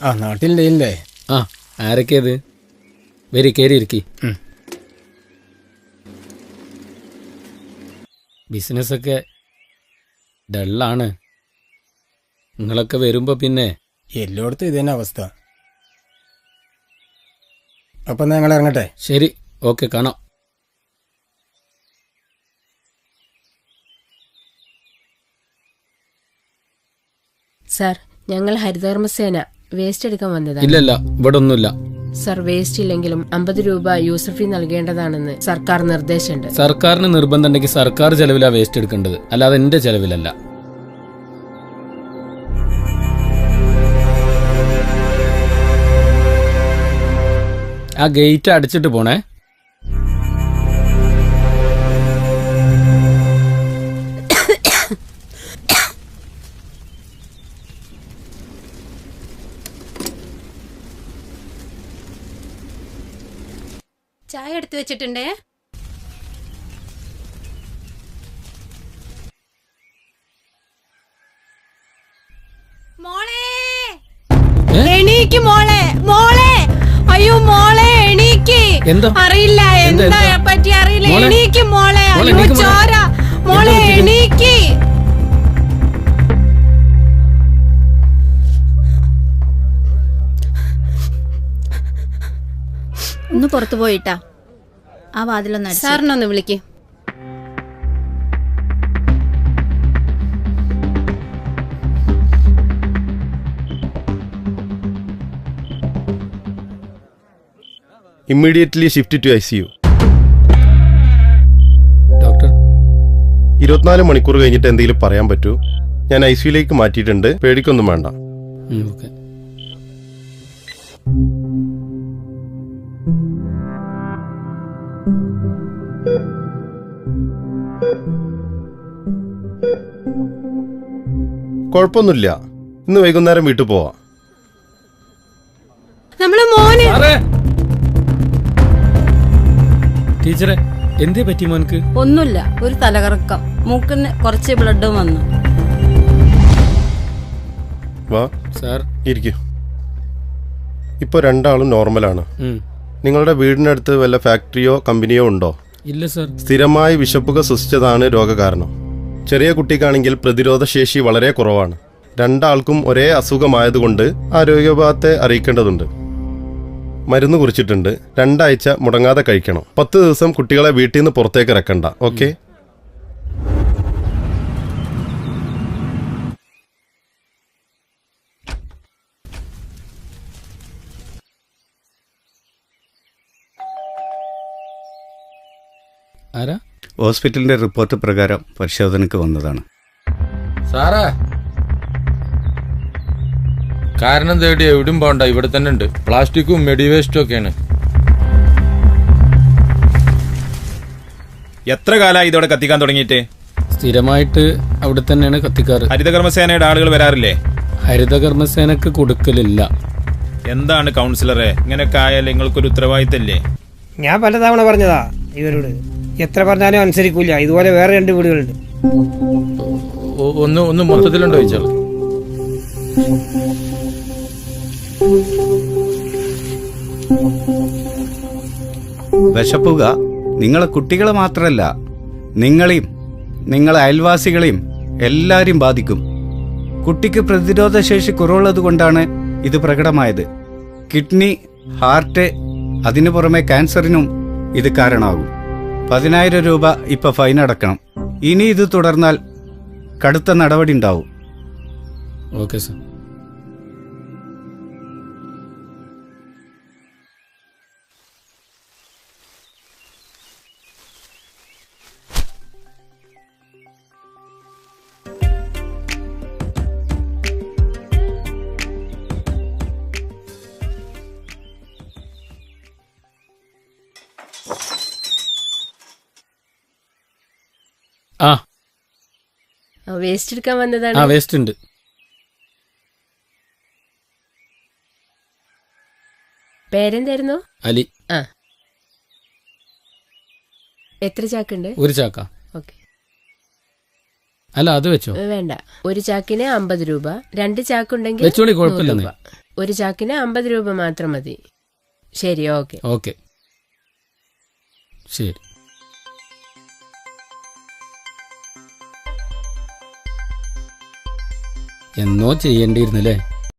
ആ നാട്ടിലില്ലേ? ആ ആരൊക്കെയത്? വരി കയറിയിരിക്കി. ബിസിനസ്സൊക്കെ ഡള്ളാണ്. നിങ്ങളൊക്കെ വരുമ്പോ പിന്നെ എല്ലായിടത്തും ഇത് തന്നെ അവസ്ഥ. അപ്പം ഞങ്ങൾ ഇറങ്ങട്ടെ. ശരി, ഓക്കെ, കാണാം. സാർ, ഞങ്ങൾ ഹരിതകർമ്മസേന വേസ്റ്റ് എടുക്കാൻ വന്നതാണ്. ഇല്ലല്ല, ഇവിടെ ഒന്നുമില്ല. സർ, വേസ്റ്റ് ഇല്ലെങ്കിലും 50 രൂപ യൂസർ ഫീ നൽകേണ്ടതാണെന്ന് സർക്കാർ നിർദ്ദേശമുണ്ട്. സർക്കാരിന് നിർബന്ധം ഉണ്ടെങ്കിൽ സർക്കാർ ചെലവിലാ വേസ്റ്റ് എടുക്കേണ്ടത്, അല്ലാതെ എന്റെ ചെലവിലല്ല. ആ ഗേറ്റ് അടച്ചിട്ട് പോണേ. ചായ എടുത്തു വെച്ചിട്ടുണ്ടേ. മോളെ എണീക്ക്, മോളെ മോളെ, അയ്യോ മോളെ എണീക്ക്. എന്താ അറിയില്ല, എന്താ പറ്റി അറിയില്ല. എണീക്ക് മോളെ, അയ്യോ ചോര. മോളെ എണീക്ക്. ഒന്ന് പുറത്തു പോയിട്ടാ ആ വാതിലൊന്ന് സാറിനൊന്ന് വിളിക്ക്. Immediately shift to ICU. Doctor, 24 മണിക്കൂർ കഴിഞ്ഞിട്ട് എന്തെങ്കിലും പറയാൻ പറ്റൂ? ഞാൻ ICUലേക്ക് മാറ്റിയിട്ടുണ്ട്, പേടിക്കൊന്നും വേണ്ട. ഓക്കെ. കുഴപ്പമൊന്നുമില്ല, ഇന്ന് വൈകുന്നേരം വീട്ടിൽ പോവാം. നമ്മളെ മോനെ. ടീച്ചറെ, എന്തേ പറ്റി മോൻക്ക്? ഒന്നുമില്ല, ഒരു തലകറക്കം, മൂക്കിന് കുറച്ച് ബ്ലഡും വന്നു. വാ സാർ, ഇരിക്കൂ. ഇപ്പോൾ രണ്ടാളും നോർമലാണ്. നിങ്ങളുടെ വീടിനടുത്ത് വല്ല ഫാക്ടറിയോ കമ്പനിയോ ഉണ്ടോ? ഇല്ല സാർ. സ്ഥിരമായി വിശപ്പുക ശ്വസിച്ചതാണ് രോഗകാരണം. ചെറിയ കുട്ടിക്കാണെങ്കിൽ പ്രതിരോധശേഷി വളരെ കുറവാണ്. രണ്ടാൾക്കും ഒരേ അസുഖമായതുകൊണ്ട് ആരോഗ്യവിഭാഗത്തെ അറിയിക്കേണ്ടതുണ്ട്. മരുന്ന് കുറിച്ചിട്ടുണ്ട്, 2 ആഴ്ച മുടങ്ങാതെ കഴിക്കണം. 10 ദിവസം കുട്ടികളെ വീട്ടിൽ നിന്ന് പുറത്തേക്ക് ഇറക്കണ്ട. ഓക്കെ? ആരാ? ഹോസ്പിറ്റലിന്റെ റിപ്പോർട്ട് പ്രകാരം പരിശോധനയ്ക്ക് വന്നതാണ്. സാറേ, കാരണം തേടി എവിടെയും പോണ്ട, ഇവിടെ തന്നെ ഉണ്ട്. പ്ലാസ്റ്റിക്കും മെഡിവേസ്റ്റും ഒക്കെയാണ്. എത്ര കാലമായി ഇതോടെ കത്തിക്കാൻ തുടങ്ങിയിട്ട്? സ്ഥിരമായിട്ട് അവിടെ തന്നെയാണ് കത്തിക്കാറ്. ഹരിതകർമ്മസേനയുടെ ആളുകൾ വരാറില്ലേ? ഹരിതകർമ്മസേനക്ക് കൊടുക്കലില്ല. എന്താണ് കൗൺസിലറെ, ഇങ്ങനെയൊക്കെ ആയാൽ നിങ്ങൾക്കൊരു ഉത്തരവാദിത്തല്ലേ? ഞാൻ പലതവണ പറഞ്ഞതാ ഇവരോട്, എത്ര പറഞ്ഞാലും അനുസരിക്കൂല. ഇതുപോലെ വേറെ 2 വീടുകളുണ്ട്. ഒന്ന് മൊത്തത്തിലുണ്ടോ ചോദിച്ചാൽ? വിശപ്പുക നിങ്ങളെ കുട്ടികളെ മാത്രമല്ല, നിങ്ങളെയും നിങ്ങളെ അയൽവാസികളെയും എല്ലാവരെയും ബാധിക്കും. കുട്ടിക്ക് പ്രതിരോധശേഷി കുറവുള്ളത് കൊണ്ടാണ് ഇത് പ്രകടമായത്. കിഡ്നി, ഹാർട്ട്, അതിനു പുറമെ ക്യാൻസറിനും ഇത് കാരണമാകും. 10,000 രൂപ ഇപ്പൊ ഫൈൻ അടക്കണം. ഇനി ഇത് തുടർന്നാൽ കടുത്ത നടപടി ഉണ്ടാവും. Okay sir. ആ വേസ്റ്റ് എടുക്കാൻ വന്നതാണ്. ആ വേസ്റ്റ് ഉണ്ട്. പേരെന്തായിരുന്നു? അലി. ആ, എത്ര ചാക്കുണ്ട്? 1 ചാക്ക. ഓക്കെ. അല്ല അത് വെച്ചോ. വേണ്ട, ഒരു ചാക്കിന് 50 രൂപ, 2 ചാക്കുണ്ടെങ്കിൽ വെച്ചോളി, 100 കുഴപ്പമില്ലെന്നേ. രൂപ. ഒരു ചാക്കിന് 50 രൂപ മാത്രം മതി. ശരി, ഓക്കെ. ഓക്കെ, ശരി. എന്നോ ചെയ്യേണ്ടിയിരുന്നല്ലേ.